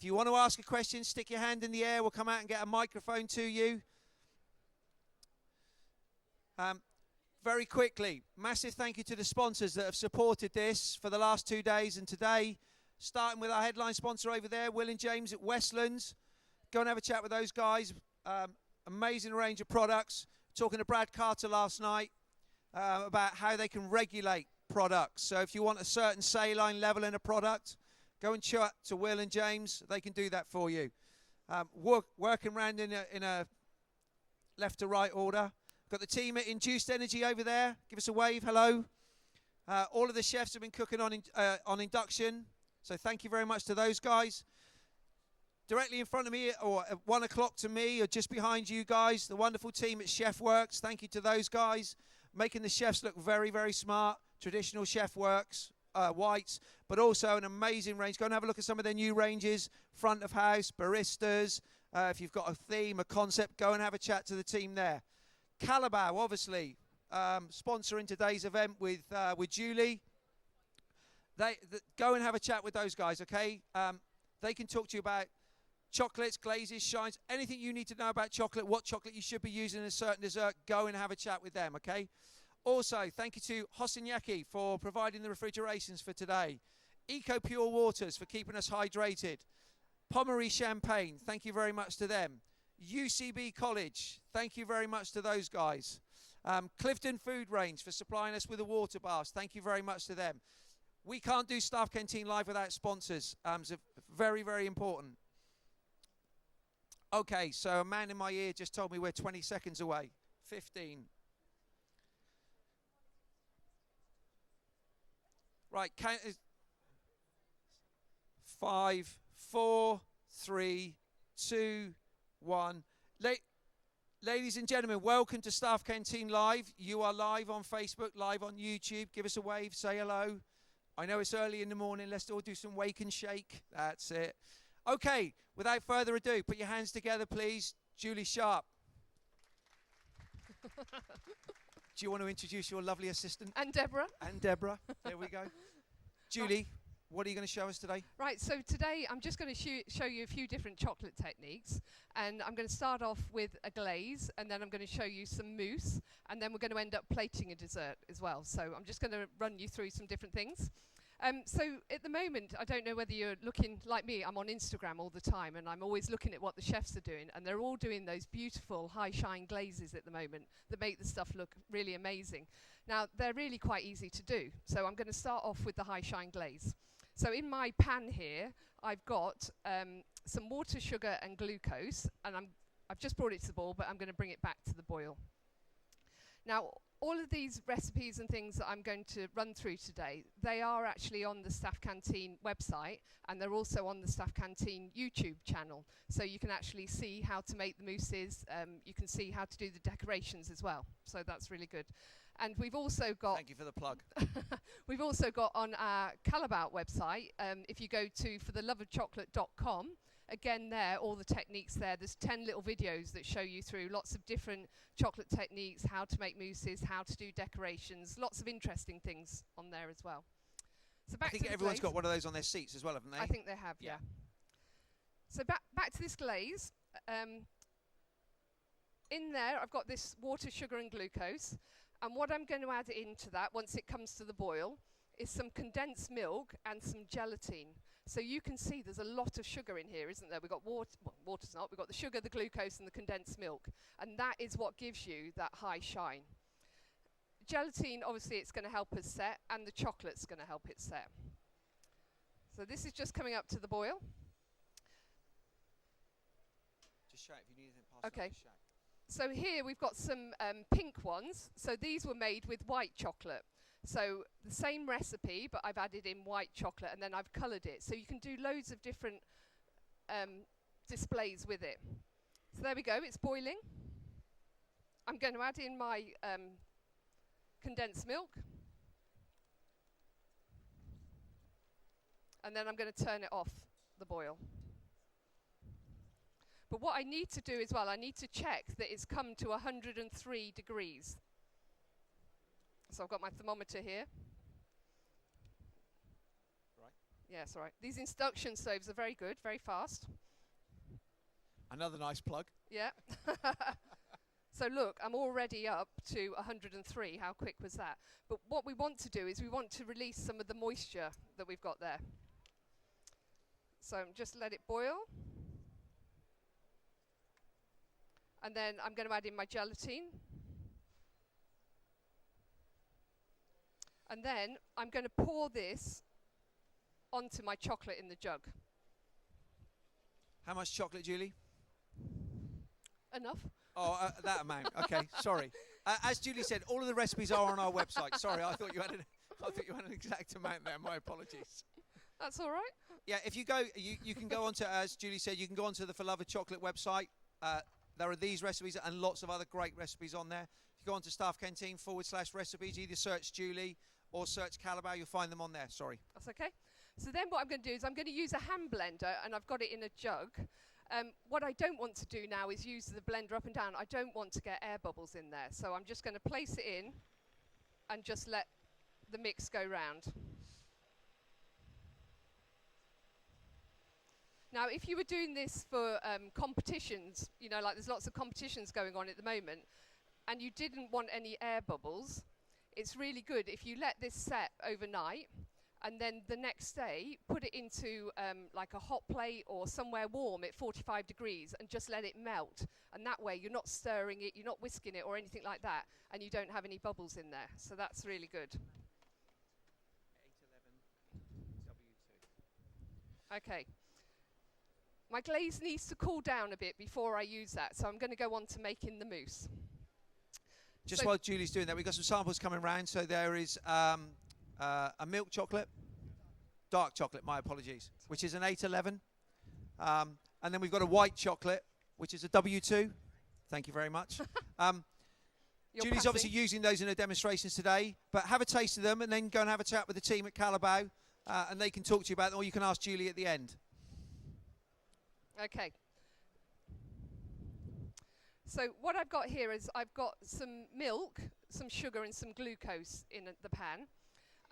you want to ask a question, stick your hand in the air. We'll come out and get a microphone to you. Very quickly, massive thank you to the sponsors that have supported this for the last 2 days and today, starting with our headline sponsor over there, Will and James at Westlands. Go and have a chat with those guys. Amazing range of products. Talking to Brad Carter last night about how they can regulate products. So if you want a certain saline level in a product, go and chat to Will and James. They can do that for you. Working around in a left to right order. Got the team at Induced Energy over there. Give us a wave. Hello. All of the chefs have been cooking on induction. So thank you very much to those guys. Directly in front of me, or at 1 o'clock to me, or just behind you guys, the wonderful team at Chef Works. Thank you to those guys. Making the chefs look very, very smart. Traditional Chef Works, whites, but also an amazing range. Go and have a look at some of their new ranges. Front of house, baristas. If you've got a theme, a concept, go and have a chat to the team there. Callebaut, obviously, sponsoring today's event with Julie. Go and have a chat with those guys, okay? They can talk to you about chocolates, glazes, shines, anything you need to know about chocolate, what chocolate you should be using in a certain dessert. Go and have a chat with them, okay? Also, thank you to Hosanyaki for providing the refrigerations for today. Eco Pure Waters for keeping us hydrated. Pommery Champagne, thank you very much to them. UCB College, thank you very much to those guys. Clifton Food Range for supplying us with a water bath, thank you very much to them. We can't do Staff Canteen Live without sponsors. It's very, very important. Okay, so a man in my ear just told me we're 20 seconds away. 15. Right, 5, 4, 3, 2, 1. Ladies and gentlemen, welcome to Staff Canteen Live. You are live on Facebook, live on YouTube. Give us a wave, say hello. I know it's early in the morning. Let's all do some wake and shake. That's it. Okay, without further ado, put your hands together, please. Julie Sharp. Do you want to introduce your lovely assistant? And Deborah. And Deborah. There we go. Julie, what are you going to show us today? Right, so today I'm just going to show you a few different chocolate techniques. And I'm going to start off with a glaze, and then I'm going to show you some mousse, and then we're going to end up plating a dessert as well. So I'm just going to run you through some different things. So at the moment, I don't know whether you're looking like me. I'm on Instagram all the time, and I'm always looking at what the chefs are doing, and they're all doing those beautiful high shine glazes at the moment that make the stuff look really amazing. Now, they're really quite easy to do. So I'm going to start off with the high shine glaze. So in my pan here, I've got some water, sugar, and glucose, and I've just brought it to the boil, but I'm going to bring it back to the boil. Now, all of these recipes and things that I'm going to run through today, they are actually on the Staff Canteen website, and they're also on the Staff Canteen YouTube channel. So you can actually see how to make the mousses. You can see how to do the decorations as well. So that's really good. And we've also got... Thank you for the plug. We've also got on our Callebaut website, if you go to fortheloveofchocolate.com, again there, all the techniques there. There's 10 little videos that show you through lots of different chocolate techniques, how to make mousses, how to do decorations, lots of interesting things on there as well. So back I think to everyone's glaze. got one of those on their seats as well, haven't they? I think they have, yeah. So back to this glaze. In there, I've got this water, sugar, and glucose. And what I'm going to add into that, once it comes to the boil, is some condensed milk and some gelatin. So you can see there's a lot of sugar in here, isn't there? We've got water, well, water's not, we've got the sugar, the glucose, and the condensed milk. And that is what gives you that high shine. Gelatin, obviously, it's going to help us set, and the chocolate's going to help it set. So this is just coming up to the boil. Just shout if you need anything past Okay. that, just shout. So here we've got some pink ones. So these were made with white chocolate. So the same recipe, but I've added in white chocolate, and then I've coloured it. So you can do loads of different displays with it. So there we go, it's boiling. I'm going to add in my condensed milk. And then I'm going to turn it off the boil. But what I need to do as well, I need to check that it's come to 103 degrees. So I've got my thermometer here. Right. Yes, all right. These induction stoves are very good, very fast. Another nice plug. Yeah. So look, I'm already up to 103. How quick was that? But what we want to do is we want to release some of the moisture that we've got there. So just let it boil. And then I'm going to add in my gelatine. And then I'm going to pour this onto my chocolate in the jug. How much chocolate, Julie? Enough. Oh, that amount. Okay, sorry. As Julie said, all of the recipes are on our website. Sorry, I thought you had an exact amount there. My apologies. That's all right. Yeah, if you go, you can go onto, as Julie said, you can go onto the For Love of Chocolate website. There are these recipes and lots of other great recipes on there. If you go onto StaffCanteen /recipes, either search Julie or search Callebaut, you'll find them on there. Sorry. That's okay. So then what I'm going to do is I'm going to use a hand blender, and I've got it in a jug. What I don't want to do now is use the blender up and down. I don't want to get air bubbles in there. So I'm just going to place it in and just let the mix go round. Now, if you were doing this for competitions, you know, like there's lots of competitions going on at the moment, and you didn't want any air bubbles, it's really good if you let this set overnight, and then the next day put it into like a hot plate or somewhere warm at 45 degrees and just let it melt. And that way you're not stirring it, you're not whisking it or anything like that, and you don't have any bubbles in there. So that's really good. 811 W2. Okay. My glaze needs to cool down a bit before I use that, so I'm going to go on to making the mousse. Just So while Julie's doing that, we've got some samples coming round. So there is a milk chocolate, dark chocolate, my apologies, which is an 811. And then we've got a white chocolate, which is a W2. Thank you very much. Julie's obviously using those in her demonstrations today, but have a taste of them and then go and have a chat with the team at Callebaut, and they can talk to you about them, or you can ask Julie at the end. Okay. So what I've got here is I've got some milk, some sugar and some glucose in the pan.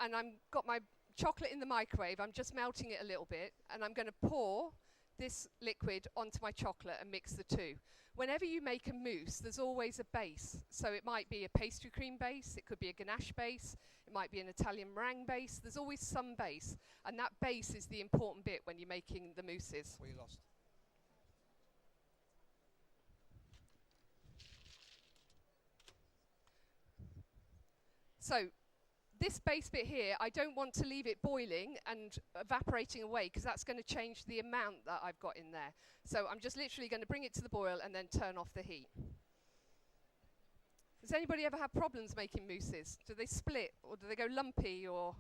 And I've got my chocolate in the microwave. I'm just melting it a little bit. And I'm going to pour this liquid onto my chocolate and mix the two. Whenever you make a mousse, there's always a base. So it might be a pastry cream base. It could be a ganache base. It might be an Italian meringue base. There's always some base. And that base is the important bit when you're making the mousses. Where you lost? So this base bit here, I don't want to leave it boiling and evaporating away because that's going to change the amount that I've got in there. So I'm just literally going to bring it to the boil and then turn off the heat. Does anybody ever have problems making mousses? Do they split or do they go lumpy or?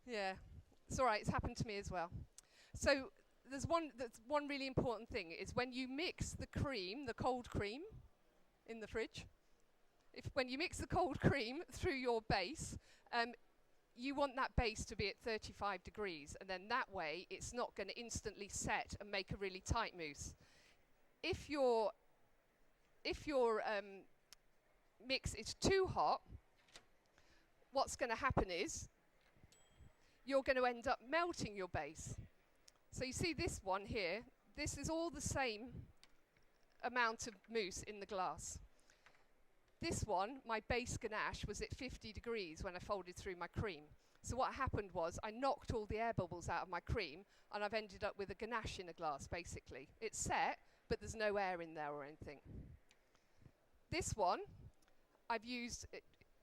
Yeah, it's all right, it's happened to me as well. So there's one really important thing is when you mix the cream, the cold cream in the fridge, when you mix the cold cream through your base, you want that base to be at 35 degrees, and then that way it's not going to instantly set and make a really tight mousse. If your mix is too hot, what's going to happen is you're going to end up melting your base. So you see this one here, this is all the same amount of mousse in the glass. This one, my base ganache, was at 50 degrees when I folded through my cream. So what happened was I knocked all the air bubbles out of my cream, and I've ended up with a ganache in a glass, basically. It's set, but there's no air in there or anything. This one, I've used,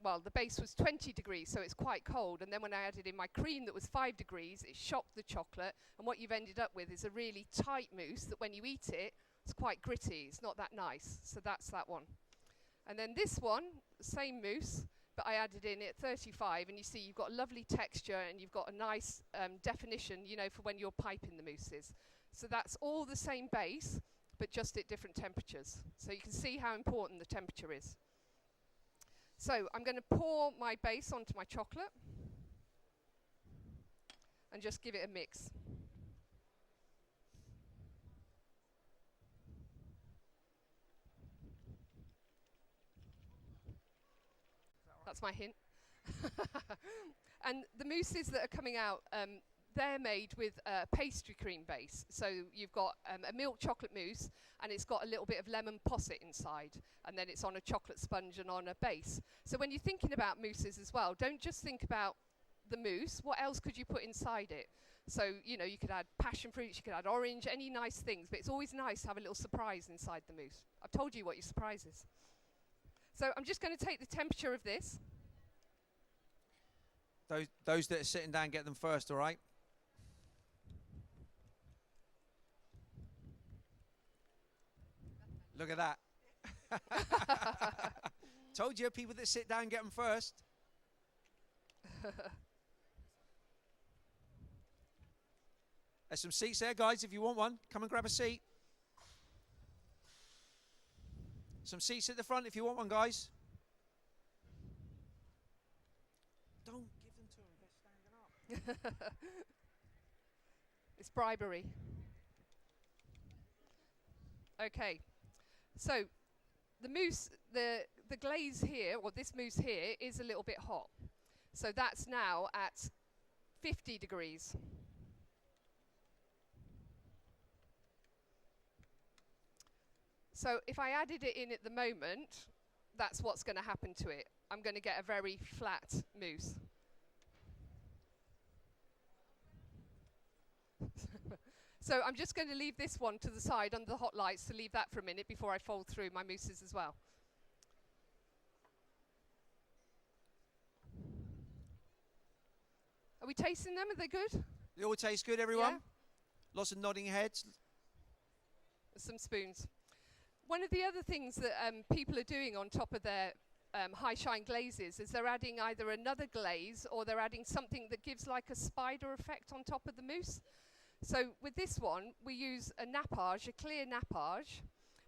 well, the base was 20 degrees, so it's quite cold. And then when I added in my cream that was 5 degrees, it shocked the chocolate. And what you've ended up with is a really tight mousse that when you eat it, it's quite gritty. It's not that nice. So that's that one. And then this one, same mousse, but I added in at 35, and you see you've got a lovely texture and you've got a nice definition, you know, for when you're piping the mousses. So that's all the same base, but just at different temperatures. So you can see how important the temperature is. So I'm going to pour my base onto my chocolate and just give it a mix. That's my hint. And the mousses that are coming out, they're made with a pastry cream base. So you've got a milk chocolate mousse, and it's got a little bit of lemon posset inside, and then it's on a chocolate sponge and on a base. So when you're thinking about mousses as well, don't just think about the mousse. What else could you put inside it? So, you know, you could add passion fruits, you could add orange, any nice things, but it's always nice to have a little surprise inside the mousse. I've told you what your surprise is. So I'm just going to take the temperature of this. Those that are sitting down, get them first, all right? Look at that. Told you, people that sit down, get them first. There's some seats there, guys, if you want one. Come and grab a seat. Some seats at the front if you want one, guys. Don't give them to them, they're standing up. It's bribery. Okay, so the mousse, the glaze here, or this mousse here, is a little bit hot. So that's now at 50 degrees. So if I added it in at the moment, that's what's going to happen to it. I'm going to get a very flat mousse. So I'm just going to leave this one to the side under the hot lights to leave that for a minute before I fold through my mousses as well. Are we tasting them? Are they good? They all taste good, everyone? Yeah. Lots of nodding heads. Some spoons. One of the other things that people are doing on top of their high shine glazes is they're adding either another glaze or they're adding something that gives like a spider effect on top of the mousse. So with this one, we use a nappage, a clear nappage,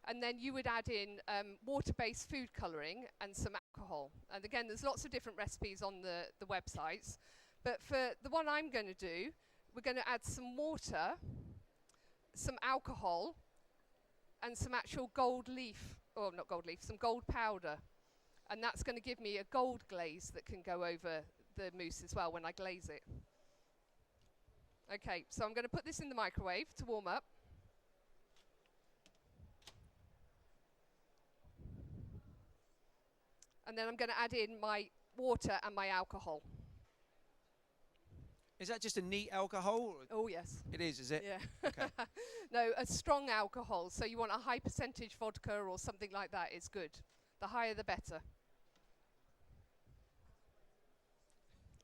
and then you would add in water-based food colouring and some alcohol. And again, there's lots of different recipes on the websites. But for the one I'm going to do, we're going to add some water, some alcohol, and some actual gold leaf, or not gold leaf, some gold powder. And that's going to give me a gold glaze that can go over the mousse as well when I glaze it. Okay, so I'm going to put this in the microwave to warm up. And then I'm going to add in my water and my alcohol. Is that just a neat alcohol? Oh, yes. It is it? Yeah. Okay. No, a strong alcohol. So you want a high percentage vodka or something like that is good. The higher the better.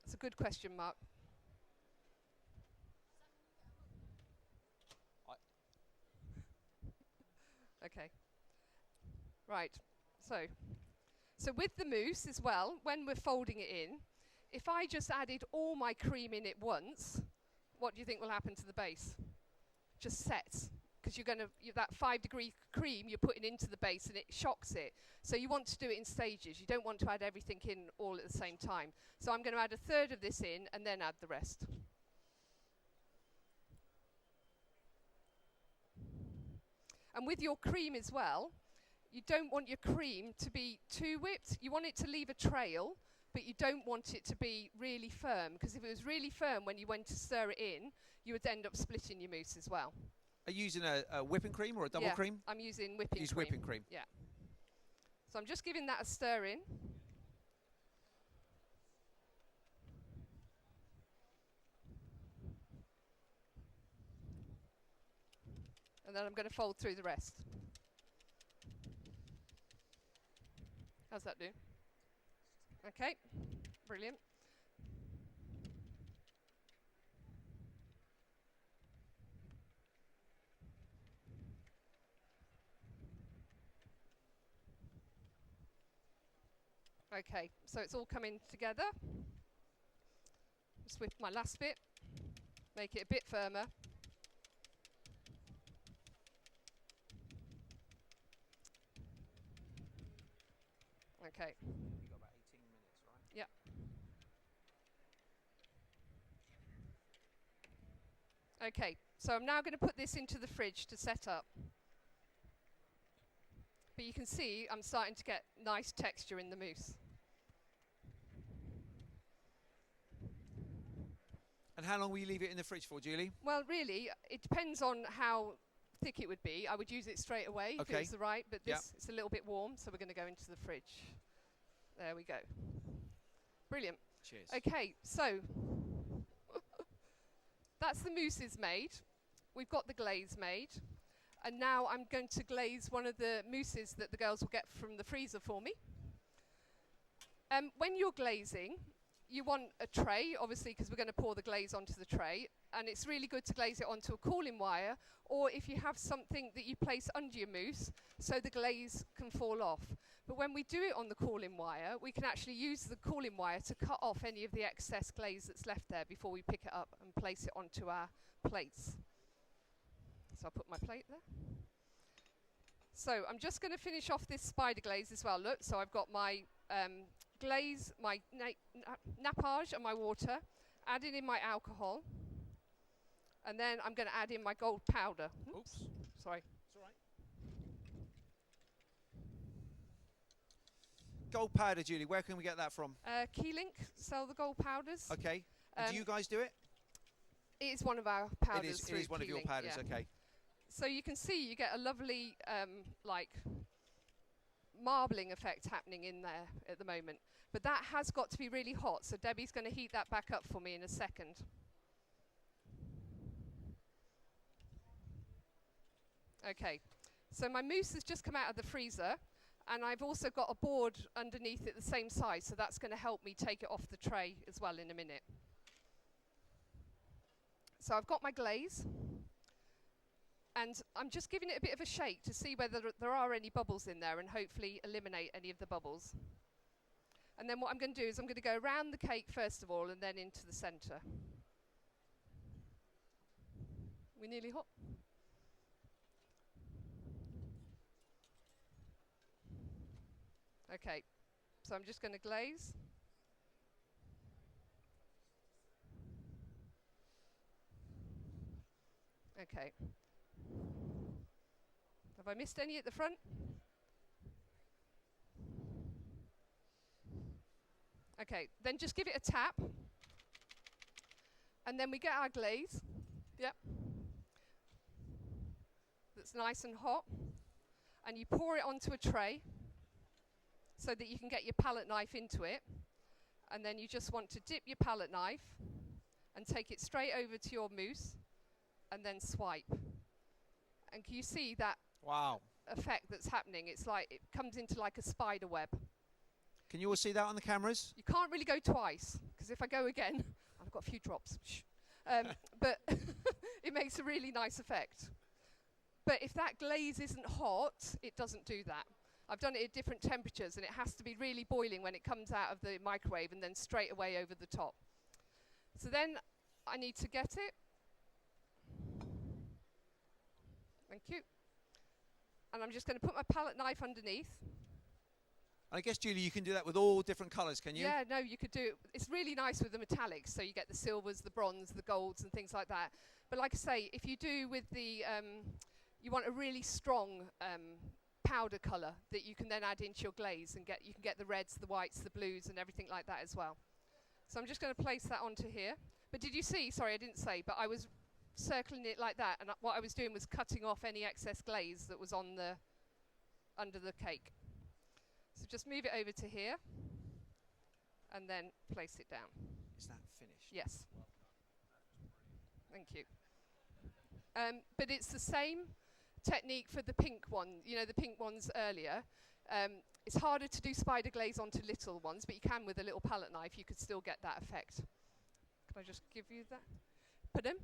It's a good question, Mark. Okay. Right. So with the mousse as well, when we're folding it in, if I just added all my cream in at once, what do you think will happen to the base? Just sets, because that 5-degree cream you're putting into the base and it shocks it. So you want to do it in stages. You don't want to add everything in all at the same time. So I'm going to add a third of this in and then add the rest. And with your cream as well, you don't want your cream to be too whipped. You want it to leave a trail, but you don't want it to be really firm, because if it was really firm when you went to stir it in, you would end up splitting your mousse as well. Are you using a whipping cream or a double cream? I'm using whipping cream. Use whipping cream. Yeah. So I'm just giving that a stir in. And then I'm going to fold through the rest. How's that do? Okay, brilliant. Okay, so it's all coming together. Just whip my last bit, make it a bit firmer. Okay. You've got about 18 minutes, right? Yeah. Okay, so I'm now going to put this into the fridge to set up. But you can see I'm starting to get nice texture in the mousse. And how long will you leave it in the fridge for, Julie? Well, really, it depends on how thick it would be. I would use it straight away if Okay. it's the right, but Yep. this it's a little bit warm, so we're going to go into the fridge. There we go. Brilliant. Cheers. Okay, so that's the mousses made. We've got the glaze made. And now I'm going to glaze one of the mousses that the girls will get from the freezer for me. When you're glazing, you want a tray, obviously, because we're going to pour the glaze onto the tray. And it's really good to glaze it onto a cooling wire, or if you have something that you place under your mousse so the glaze can fall off. But when we do it on the cooling wire, we can actually use the cooling wire to cut off any of the excess glaze that's left there before we pick it up and place it onto our plates. So I'll put my plate there. So I'm just going to finish off this spider glaze as well. Look, so I've got my glaze, my nappage and my water, adding in my alcohol, and then I'm going to add in my gold powder. Oops. Sorry. It's all right. Gold powder, Julie, where can we get that from? Keylink sell the gold powders. Okay. And do you guys do it? It is one of our powders. It is one of your powders, yeah. okay. So you can see you get a lovely like marbling effect happening in there at the moment. But that has got to be really hot, so Debbie's going to heat that back up for me in a second. Okay, so my mousse has just come out of the freezer, and I've also got a board underneath it the same size, so that's going to help me take it off the tray as well in a minute. So I've got my glaze, and I'm just giving it a bit of a shake to see whether there are any bubbles in there and hopefully eliminate any of the bubbles. And then what I'm going to do is I'm going to go around the cake first of all and then into the centre. We're nearly hot. Okay, so I'm just going to glaze. Okay. Have I missed any at the front? Okay, then just give it a tap. And then we get our glaze. Yep. That's nice and hot. And you pour it onto a tray so that you can get your palette knife into it. And then you just want to dip your palette knife and take it straight over to your mousse and then swipe. And can you see that Wow. effect that's happening? It's like it comes into like a spider web. Can you all see that on the cameras? You can't really go twice, because if I go again, I've got a few drops. Shh. But it makes a really nice effect. But if that glaze isn't hot, it doesn't do that. I've done it at different temperatures, and it has to be really boiling when it comes out of the microwave and then straight away over the top. So then I need to get it. Thank you. And I'm just going to put my palette knife underneath. I guess, Julie, you can do that with all different colours, can you? Yeah, no, you could do it. It's really nice with the metallics, so you get the silvers, the bronze, the golds, and things like that. But like I say, if you do with the, you want a really strong powder colour that you can then add into your glaze, and you can get the reds, the whites, the blues, and everything like that as well. So I'm just going to place that onto here. But did you see? Sorry, I didn't say, but I was circling it like that, and what I was doing was cutting off any excess glaze that was on the under the cake. So just move it over to here and then place it down. Is that finished? Yes. Thank you. But it's the same technique for the pink one, you know, the pink ones earlier. It's harder to do spider glaze onto little ones, but you can with a little palette knife, you could still get that effect. Can I just give you that? Pardon?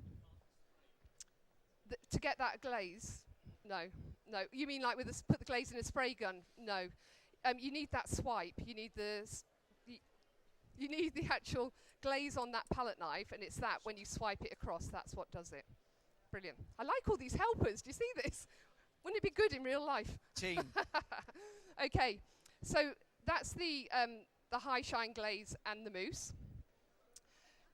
To get that glaze? No. No. You mean like with put the glaze in a spray gun? No. You need that swipe. You need you need the actual glaze on that palette knife, and it's that when you swipe it across, that's what does it. Brilliant. I like all these helpers. Do you see this? Wouldn't it be good in real life? Team. Okay, so that's the high shine glaze and the mousse.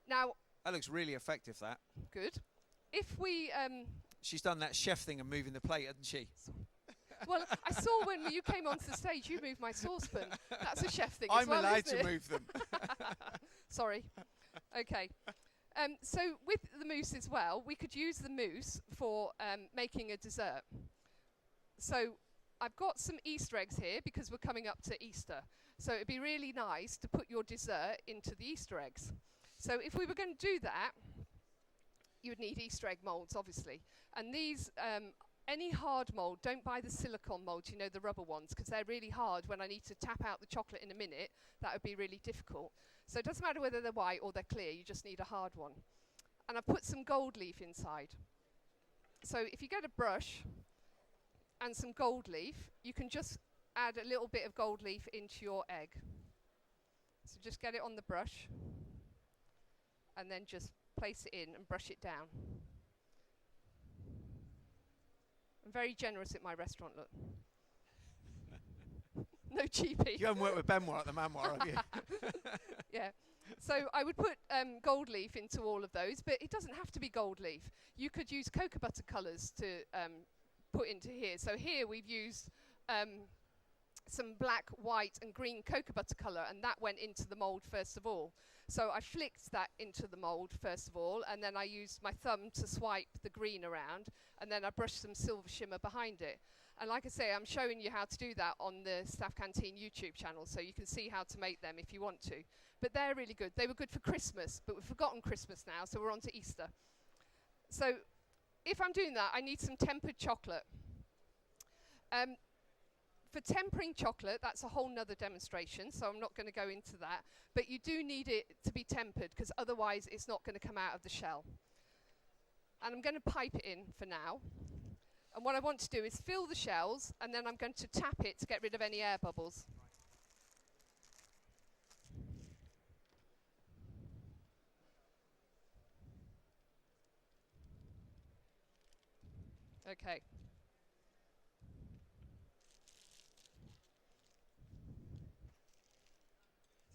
Now, That looks really effective, that. good. If we She's done that chef thing of moving the plate, hasn't she? well, I saw when you came onto the stage, you moved my saucepan. That's a chef thing as I'm well, allowed isn't to it? move them. Sorry. Okay. So with the mousse as well, we could use the mousse for making a dessert. So I've got some Easter eggs here because we're coming up to Easter. So it'd be really nice to put your dessert into the Easter eggs. So if we were going to do that, you would need Easter egg molds, obviously. And these, any hard mold, don't buy the silicone molds, you know, the rubber ones, because they're really hard. When I need to tap out the chocolate in a minute, that would be really difficult. So it doesn't matter whether they're white or they're clear, you just need a hard one. And I've put some gold leaf inside. So if you get a brush and some gold leaf, you can just add a little bit of gold leaf into your egg. So just get it on the brush and then just place it in and brush it down. I'm very generous at my restaurant, look. No cheapie. You haven't worked with Benoit at the Manoir, have you? Yeah. So I would put gold leaf into all of those, but it doesn't have to be gold leaf. You could use cocoa butter colours to put into here. So here we've used some black, white and green cocoa butter colour, and that went into the mould first of all. So I flicked that into the mould first of all, and then I used my thumb to swipe the green around, and then I brushed some silver shimmer behind it. And like I say, I'm showing you how to do that on the StaffCanteen YouTube channel, so you can see how to make them if you want to. But they're really good. They were good for Christmas, but we've forgotten Christmas now, so we're on to Easter. So if I'm doing that, I need some tempered chocolate. For tempering chocolate, that's a whole nother demonstration, so I'm not going to go into that. But you do need it to be tempered, because otherwise it's not going to come out of the shell. And I'm going to pipe it in for now. And what I want to do is fill the shells, and then I'm going to tap it to get rid of any air bubbles. Okay.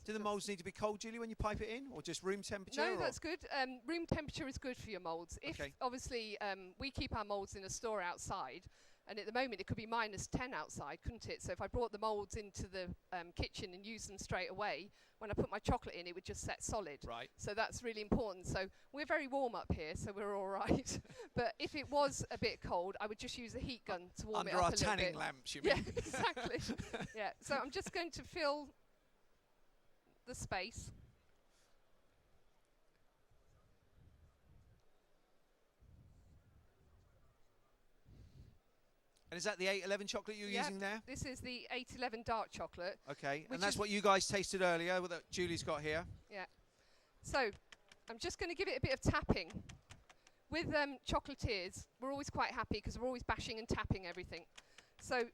Do the moulds need to be cold, Julie, when you pipe it in, or just room temperature? No, that's good. Room temperature is good for your moulds. If, obviously, we keep our moulds in a store outside, and at the moment it could be -10 outside, couldn't it? So if I brought the moulds into the kitchen and used them straight away, when I put my chocolate in, it would just set solid. Right. So that's really important. So we're very warm up here, so we're all right. But if it was a bit cold, I would just use a heat gun to warm it up a little bit. Under our tanning lamps, you mean? Yeah, exactly. Yeah. So I'm just going to fill the space. And is that the 811 chocolate you're using there? This is the 811 dark chocolate. Okay, and that's what you guys tasted earlier, that Julie's got here. Yeah. So I'm just going to give it a bit of tapping. With chocolatiers, we're always quite happy because we're always bashing and tapping everything. So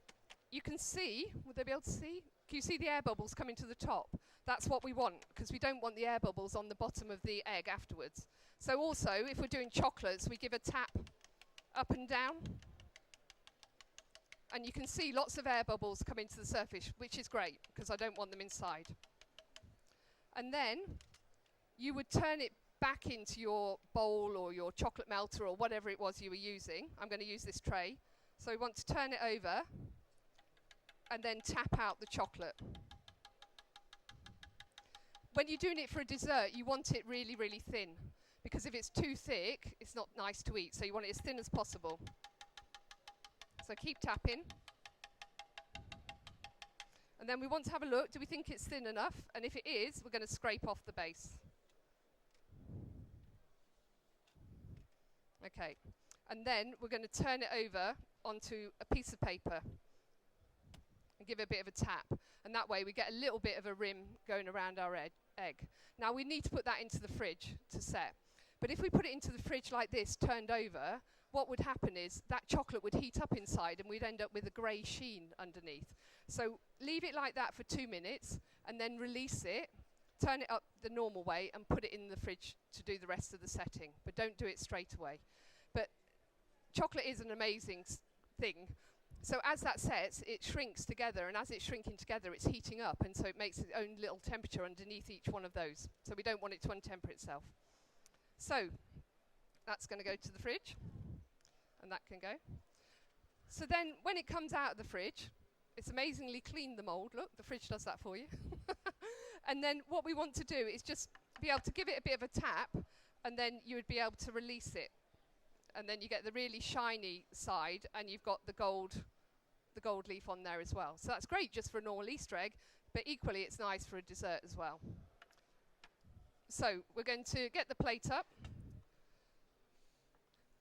you can see, would they be able to see? Can you see the air bubbles coming to the top? That's what we want, because we don't want the air bubbles on the bottom of the egg afterwards. So also, if we're doing chocolates, we give a tap up and down. And you can see lots of air bubbles coming to the surface, which is great, because I don't want them inside. And then you would turn it back into your bowl or your chocolate melter or whatever it was you were using. I'm going to use this tray. So we want to turn it over and then tap out the chocolate. When you're doing it for a dessert, you want it really, really thin, because if it's too thick, it's not nice to eat. So you want it as thin as possible. So keep tapping. And then we want to have a look. Do we think it's thin enough? And if it is, we're going to scrape off the base. Okay. And then we're going to turn it over onto a piece of paper and give it a bit of a tap. And that way we get a little bit of a rim going around our egg. Now we need to put that into the fridge to set. But if we put it into the fridge like this, turned over, what would happen is that chocolate would heat up inside and we'd end up with a grey sheen underneath. So leave it like that for 2 minutes and then release it, turn it up the normal way and put it in the fridge to do the rest of the setting. But don't do it straight away. But chocolate is an amazing thing. So as that sets, it shrinks together, and as it's shrinking together, it's heating up, and so it makes its own little temperature underneath each one of those. So we don't want it to untemper itself. So that's going to go to the fridge, and that can go. So then when it comes out of the fridge, it's amazingly clean, the mould. Look, the fridge does that for you. And then what we want to do is just be able to give it a bit of a tap and then you would be able to release it. And then you get the really shiny side, and you've got the gold leaf on there as well. So that's great just for a normal Easter egg, but equally it's nice for a dessert as well. So we're going to get the plate up.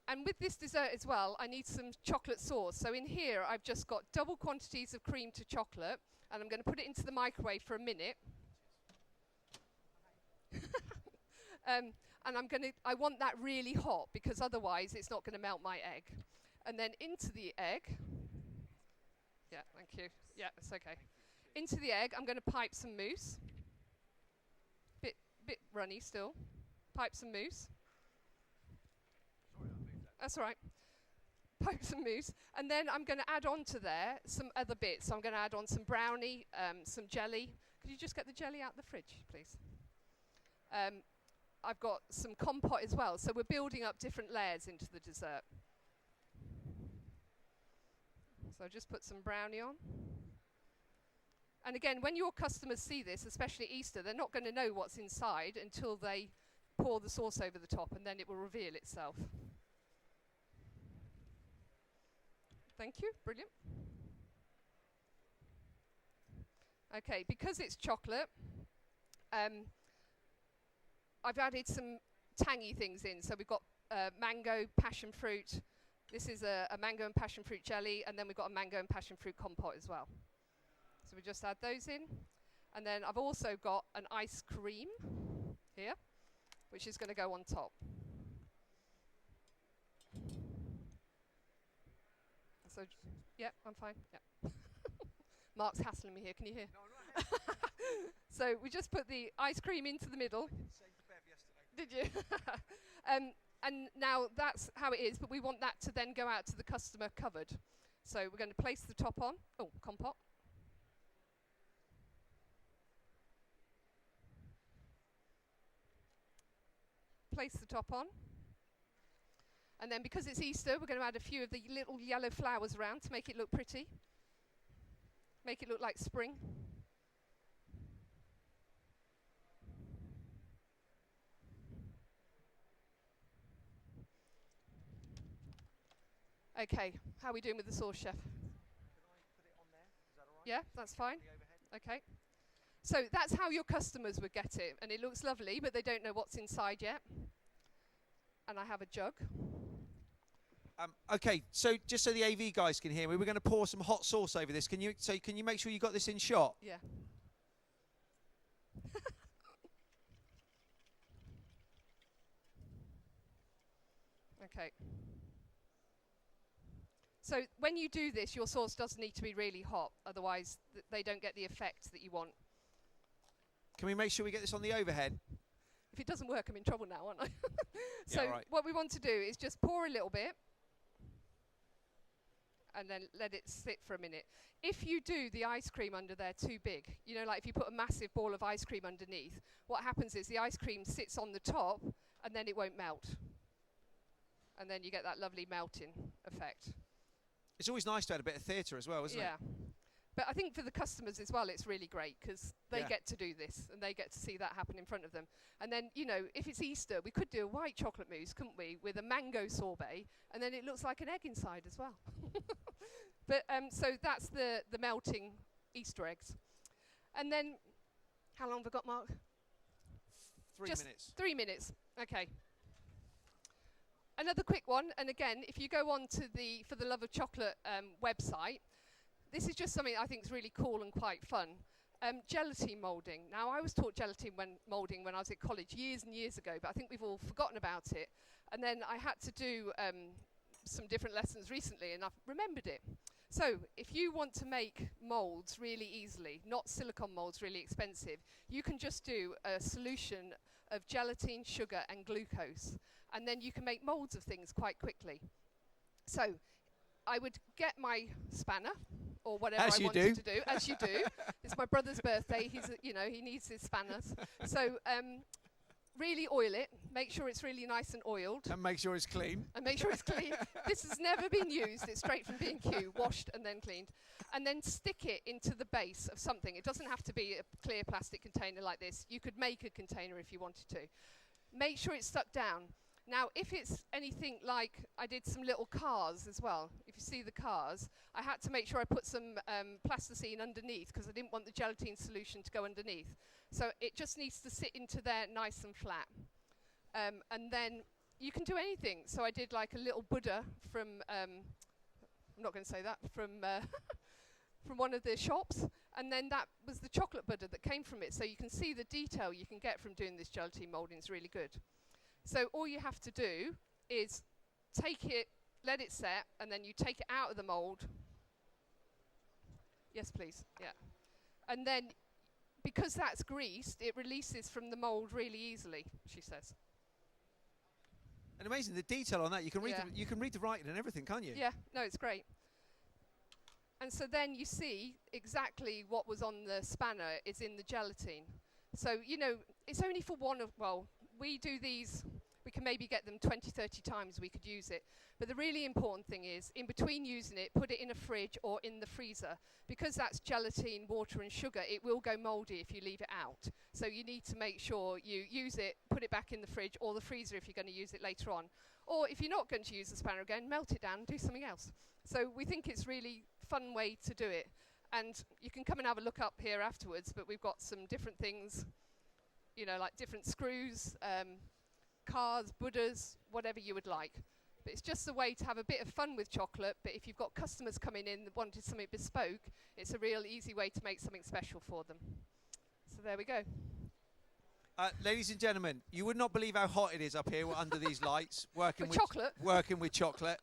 And with this dessert as well, I need some chocolate sauce. So in here, I've just got double quantities of cream to chocolate, and I'm going to put it into the microwave for a minute. And I want that really hot, because otherwise it's not going to melt my egg. And then into the egg, yeah, thank you. Yeah, it's okay. Into the egg, I'm going to pipe some mousse. Bit runny still. Pipe some mousse. That's all right. Pipe some mousse. And then I'm going to add on to there some other bits. So I'm going to add on some brownie, some jelly. Could you just get the jelly out of the fridge, please? I've got some compote as well. So we're building up different layers into the dessert. So just put some brownie on. And again, when your customers see this, especially Easter, they're not going to know what's inside until they pour the sauce over the top, and then it will reveal itself. Thank you, brilliant. Okay, because it's chocolate, I've added some tangy things in. So we've got mango, passion fruit. This is a mango and passion fruit jelly, and then we've got a mango and passion fruit compote as well. So we just add those in. And then I've also got an ice cream here, which is going to go on top. So, yeah, I'm fine. Yeah. Mark's hassling me here. Can you hear? No, so we just put the ice cream into the middle. Did you? And now that's how it is, but we want that to then go out to the customer covered. So we're going to place the top on. Oh, compote. Place the top on. And then because it's Easter, we're going to add a few of the little yellow flowers around to make it look pretty. Make it look like spring. Okay, how are we doing with the sauce, chef? Can I put it on there? Is that all right? Yeah, that's fine. Okay. So that's how your customers would get it. And it looks lovely, but they don't know what's inside yet. And I have a jug. Okay, so just so the AV guys can hear me, we're going to pour some hot sauce over this. Can you make sure you got this in shot? Yeah. Okay. So when you do this, your sauce does need to be really hot, otherwise they don't get the effect that you want. Can we make sure we get this on the overhead? If it doesn't work, I'm in trouble now, aren't I? So yeah, right. What we want to do is just pour a little bit and then let it sit for a minute. If you do the ice cream under there too big, you know, like if you put a massive ball of ice cream underneath, what happens is the ice cream sits on the top and then it won't melt. And then you get that lovely melting effect. It's always nice to add a bit of theatre as well, isn't it? Yeah. But I think for the customers as well, it's really great because they get to do this and they get to see that happen in front of them. And then, you know, if it's Easter, we could do a white chocolate mousse, couldn't we, with a mango sorbet, and then it looks like an egg inside as well. But so that's the melting Easter eggs. And then, how long have I got, Mark? 3 Just minutes. 3 minutes. Okay. Another quick one, and again, if you go on to the For the Love of Chocolate website, this is just something I think is really cool and quite fun. Gelatine moulding. Now, I was taught gelatine moulding when I was at college years and years ago, but I think we've all forgotten about it. And then I had to do some different lessons recently, and I've remembered it. So, if you want to make moulds really easily, not silicone moulds really expensive, you can just do a solution of gelatin, sugar, and glucose. And then you can make moulds of things quite quickly. So, I would get my spanner, or whatever I wanted to do, as you do. It's my brother's birthday. He needs his spanners. So really oil it. Make sure it's really nice and oiled. And make sure it's clean. And make sure it's clean. This has never been used. It's straight from B&Q, washed and then cleaned. And then stick it into the base of something. It doesn't have to be a clear plastic container like this. You could make a container if you wanted to. make sure it's stuck down. Now, if it's anything like, I did some little cars as well. If you see the cars, I had to make sure I put some plasticine underneath because I didn't want the gelatine solution to go underneath. So it just needs to sit into there nice and flat. And then you can do anything. So I did like a little Buddha from, I'm not going to say that, from from one of the shops. And then that was the chocolate Buddha that came from it. So you can see the detail you can get from doing this gelatine moulding is really good. So all you have to do is take it, let it set, and then you take it out of the mould. Yes, please. Yeah. And then, because that's greased, it releases from the mould really easily, she says. And amazing, the detail on that. You can read, you can read the writing and everything, can't you? Yeah, no, it's great. And so then you see exactly what was on the spanner is in the gelatine. So, you know, it's only for one of, well, we do these, we can maybe get them 20, 30 times we could use it. But the really important thing is, in between using it, put it in a fridge or in the freezer. Because that's gelatine, water and sugar, it will go mouldy if you leave it out. So you need to make sure you use it, put it back in the fridge or the freezer if you're going to use it later on. Or if you're not going to use the spanner again, melt it down and do something else. So we think it's really fun way to do it. And you can come and have a look up here afterwards, but we've got some different things, you know, like different screws, cars, Buddhas, whatever you would like. But it's just a way to have a bit of fun with chocolate, but if you've got customers coming in that wanted something bespoke, it's a real easy way to make something special for them. So there we go. Ladies and gentlemen, you would not believe how hot it is up here under these lights, working with chocolate.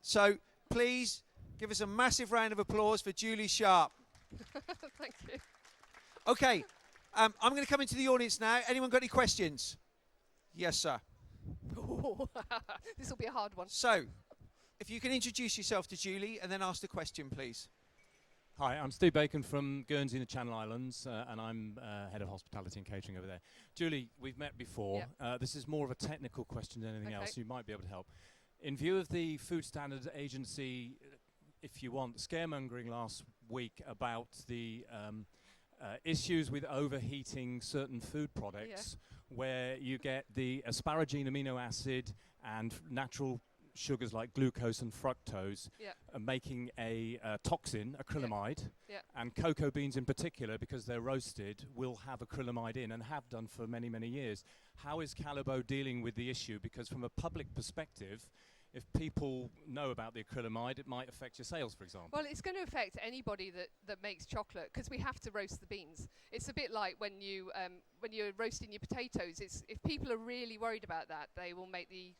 So please give us a massive round of applause for Julie Sharp. Thank you. Okay, I'm going to come into the audience now. Anyone got any questions? Yes, sir. This will be a hard one. So, if you can introduce yourself to Julie and then ask the question, please. Hi, I'm Steve Bacon from Guernsey in the Channel Islands, and I'm head of hospitality and catering over there. Julie, we've met before. Yep. This is more of a technical question than anything else. You might be able to help. In view of the Food Standards Agency, if you want, scaremongering last week about the issues with overheating certain food products, where you get the asparagine amino acid and natural sugars like glucose and fructose making a toxin, acrylamide, and cocoa beans in particular, because they're roasted, will have acrylamide in and have done for many, many years. How is Callebaut dealing with the issue? Because from a public perspective, if people know about the acrylamide, it might affect your sales, for example. Well, it's going to affect anybody that makes chocolate, because we have to roast the beans. It's a bit like when you're roasting your potatoes. If people are really worried about that, they will make the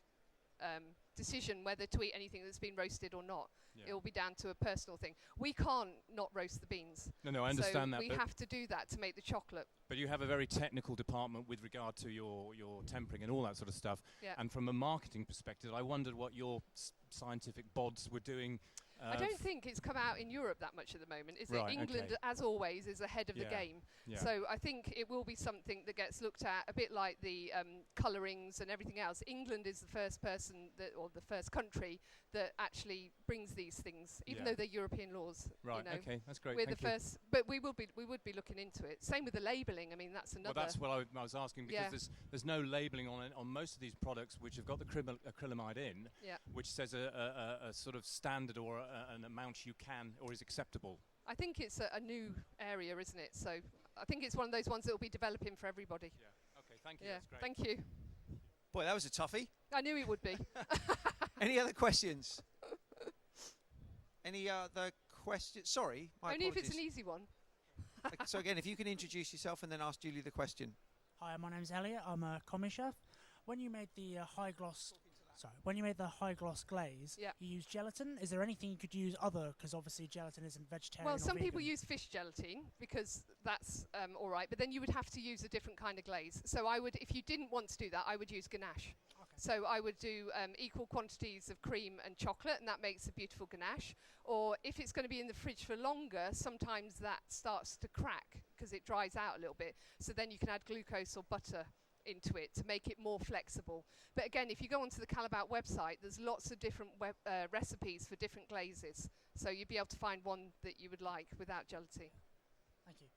decision whether to eat anything that's been roasted or not. It will be down to a personal thing. We can't not roast the beans. No, I understand that. We have to do that to make the chocolate. But you have a very technical department with regard to your tempering and all that sort of stuff. Yeah. And from a marketing perspective, I wondered what your scientific bods were doing. I don't think it's come out in Europe that much at the moment, is right, it? England, as always, is ahead of the game. Yeah. So I think it will be something that gets looked at a bit like the colourings and everything else. England is the first person or the first country that actually brings these things, even though they're European laws. Right. You know, okay, that's great. We're Thank the first, but we would be looking into it. Same with the labelling. I mean, that's another. Well, that's what I was asking, because there's no labelling on most of these products which have got the acrylamide in, which says a sort of standard or an amount you can or is acceptable. I think it's a new area, isn't it? So I think it's one of those ones that will be developing for everybody. Yeah. Okay. Thank you. Yeah. That's great. Thank you. Boy, that was a toughie. I knew it would be. Any other questions? Any other questions? Sorry, my Only apologies. if it's an easy one. So again, if you can introduce yourself and then ask Julie the question. Hi, my name's Elliot. I'm a commis chef. When you made the high gloss glaze, you used gelatin. Is there anything you could use other? Because obviously gelatin isn't vegetarian. Well, or some people vegan. use fish gelatine because that's all right. But then you would have to use a different kind of glaze. So I would, if you didn't want to do that, I would use ganache. Okay. So I would do equal quantities of cream and chocolate, and that makes a beautiful ganache. Or if it's going to be in the fridge for longer, sometimes that starts to crack because it dries out a little bit. So then you can add glucose or butter into it to make it more flexible. But again, if you go onto the Callebaut website, there's lots of different recipes for different glazes. So you'd be able to find one that you would like without gelatine. Thank you.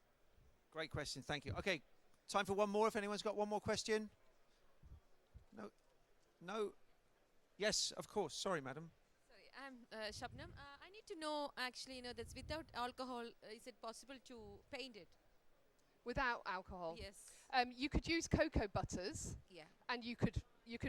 Great question, thank you. Okay, time for one more if anyone's got one more question. No. No. Yes, of course. Sorry, madam. Sorry, I'm Shabnam. I need to know, actually, that's without alcohol, is it possible to paint it? Without alcohol? Yes. You could use cocoa butters, Yeah. and you could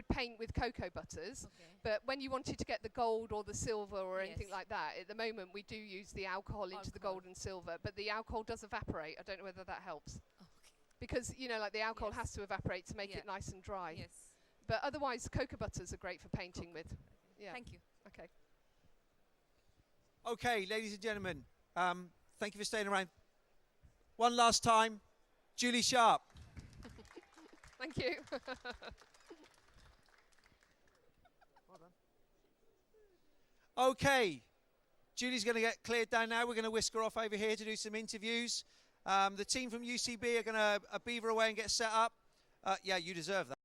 paint with cocoa butters. Okay. But when you wanted to get the gold or the silver or anything Yes. like that, at the moment we do use the alcohol into the gold and silver, but the alcohol does evaporate. I don't know whether that helps. Okay. Because, like the alcohol Yes. has to evaporate to make Yeah. it nice and dry. Yes. But otherwise, cocoa butters are great for painting with. Yeah. Thank you. Okay. Okay, ladies and gentlemen, thank you for staying around. One last time, Julie Sharp. Thank you. Okay, Julie's going to get cleared down now. We're going to whisk her off over here to do some interviews. The team from UCB are going to beaver away and get set up. Yeah, you deserve that.